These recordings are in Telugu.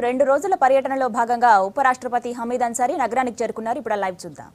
2 రోజుల పర్యటనలో భాగంగా ఉపరాష్ట్రపతి హమీద్ అన్సారీ నగరానికి చేరుకున్నారు. ఇప్పుడు లైవ్ చూద్దాం.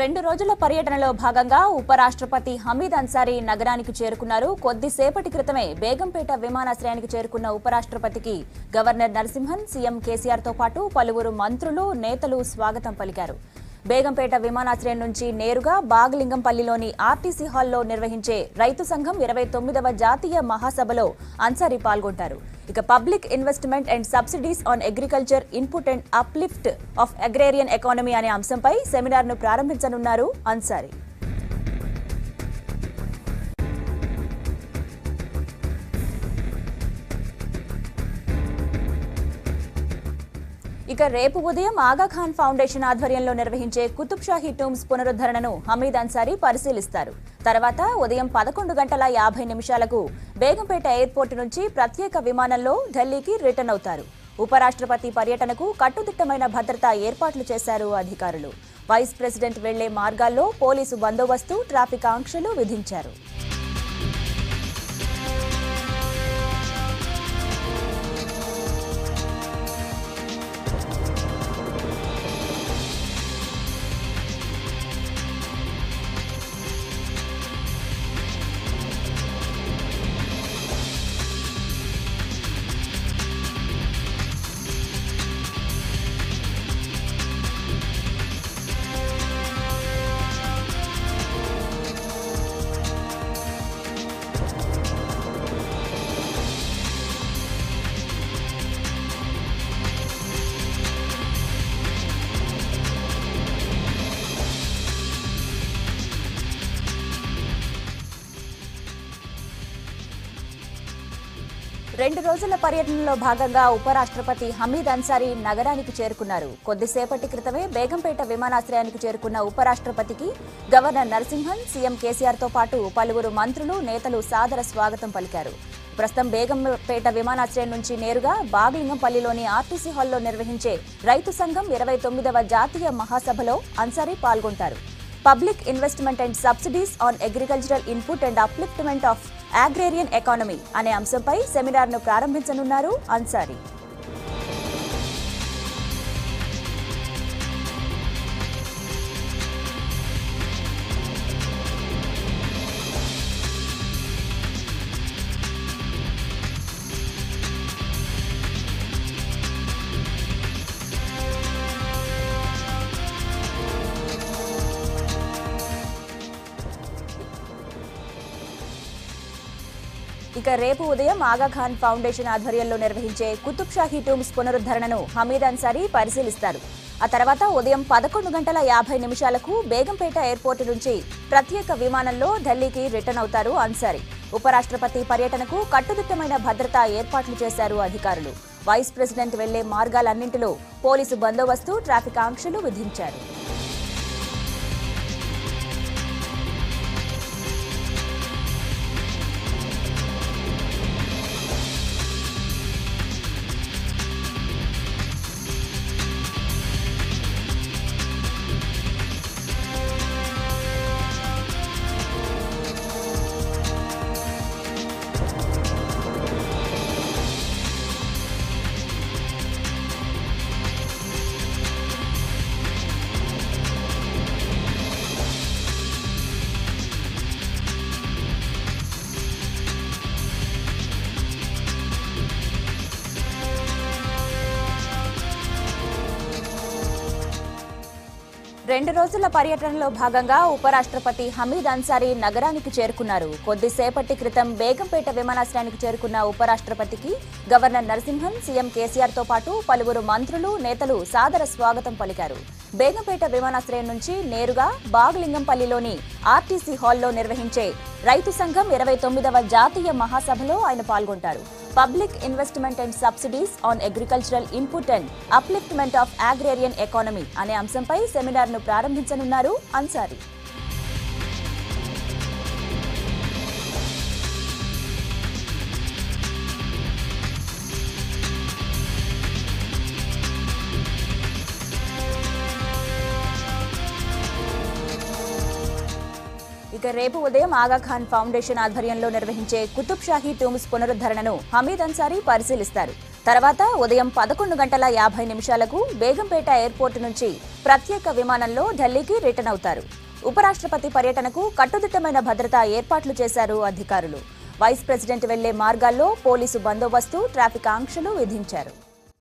రెండు రోజుల పర్యటనలో భాగంగా ఉపరాష్ట్రపతి హమీద్ అన్సారీ నగరానికి చేరుకున్నారు. కొద్దిసేపటి క్రితమే బేగంపేట విమానాశ్రయానికి చేరుకున్న ఉపరాష్ట్రపతికి గవర్నర్ నరసింహన్, సీఎం కేసీఆర్ తో పాటు పలువురు మంత్రులు, నేతలు స్వాగతం పలికారు. బేగంపేట విమానాశ్రయం నుంచి నేరుగా బాగలింగంపల్లిలోని ఆర్టీసీ హాల్లో నిర్వహించే రైతు సంఘం 29వ జాతీయ మహాసభలో అన్సారీ పాల్గొంటారు. ఇక public investment and subsidies on agriculture input and uplift of agrarian economy అనే అంశంపై సెమినార్ను ప్రారంభించనున్నారు అన్సారీ. ఇక రేపు ఉదయం ఆగాఖాన్ ఫౌండేషన్ ఆధ్వర్యంలో నిర్వహించే కుతుబ్ షాహీ టూమ్స్ పునరుద్ధరణను హమీద్ అన్సారీ పరిశీలిస్తారు. తర్వాత ఉదయం 11:50 బేగంపేట ఎయిర్పోర్టు నుంచి ప్రత్యేక విమానంలో ఢిల్లీకి రిటర్న్ అవుతారు. ఉపరాష్ట్రపతి పర్యటనకు కట్టుదిట్టమైన భద్రతా ఏర్పాట్లు చేశారు అధికారులు. వైస్ ప్రెసిడెంట్ వెళ్లే మార్గాల్లో పోలీసు బందోబస్తు, ట్రాఫిక్ ఆంక్షలు విధించారు. రెండు రోజుల పర్యటనలో భాగంగా ఉపరాష్ట్రపతి హమీద్ అన్సారీ నగరానికి చేరుకున్నారు. కొద్దిసేపటి క్రితమే బేగంపేట విమానాశ్రయానికి చేరుకున్న ఉపరాష్ట్రపతికి గవర్నర్ నరసింహన్, సీఎం కేసీఆర్ తో పాటు పలువురు మంత్రులు, నేతలు సాదర స్వాగతం పలికారు. ప్రస్తుతం బేగంపేట విమానాశ్రయం నుంచి నేరుగా బాగలింగంపల్లిలోని ఆర్టీసీ హాల్లో నిర్వహించే రైతు సంఘం 29వ జాతీయ మహాసభలో అన్సారీ పాల్గొంటారు. Public investment and subsidies on agricultural input and upliftment of agrarian economy అనే అంశంపై సెమినార్ను ప్రారంభించనున్నారు అన్సారీ. ఇక రేపు ఉదయం ఆగాఖాన్ ఫౌండేషన్ ఆధ్వర్యంలో నిర్వహించే కుతుబ్ షాహీ టూమ్స్ పునరుద్ధరణను హమీద్ అన్సారీ పరిశీలిస్తారు. ఆ తర్వాత ఉదయం 11:50 బేగంపేట ఎయిర్పోర్టు నుంచి ప్రత్యేక విమానంలో ఢిల్లీకి రిటర్న్ అవుతారు అన్సారీ. ఉపరాష్ట్రపతి పర్యటనకు కట్టుదిట్టమైన భద్రతా ఏర్పాట్లు చేశారు అధికారులు. వైస్ ప్రెసిడెంట్ వెళ్లే మార్గాలన్నింటిలో పోలీసు బందోబస్తు, ట్రాఫిక్ ఆంక్షలు విధించారు. రెండు రోజుల పర్యటనలో భాగంగా ఉపరాష్ట్రపతి హమీద్ అన్సారీ నగరానికి చేరుకున్నారు. కొద్దిసేపటి క్రితం బేగంపేట విమానాశ్రయానికి చేరుకున్న ఉపరాష్ట్రపతికి గవర్నర్ నరసింహన్, సీఎం కేసీఆర్ తో పాటు పలువురు మంత్రులు, నేతలు సాదర స్వాగతం పలికారు. బేగంపేట విమానాశ్రయం నుంచి నేరుగా బాగలింగంపల్లిలోని ఆర్టీసీ హాల్లో నిర్వహించే రైతు సంఘం 29వ జాతీయ మహాసభలో ఆయన పాల్గొంటారు. Public investment and subsidies on agricultural input and upliftment of agrarian economy అనే అంశంపై సెమినార్ను ప్రారంభించనున్నారు అన్సారీ. ఇక రేపు ఉదయం ఆగాఖాన్ ఫౌండేషన్ ఆధ్వర్యంలో నిర్వహించే కుతుబ్ షాహీ టూమ్స్ పునరుద్ధరణను హమీద్ అన్సారీ పరిశీలిస్తారు. తర్వాత ఉదయం 11:50 బేగంపేట ఎయిర్పోర్ట్ నుంచి ప్రత్యేక విమానంలో ఢిల్లీకి రిటర్న్ అవుతారు. ఉపరాష్ట్రపతి పర్యటనకు కట్టుదిట్టమైన భద్రతా ఏర్పాట్లు చేశారు అధికారులు. వైస్ ప్రెసిడెంట్ వెళ్లే మార్గాల్లో పోలీసు బందోబస్తు, ట్రాఫిక్ ఆంక్షలు విధించారు.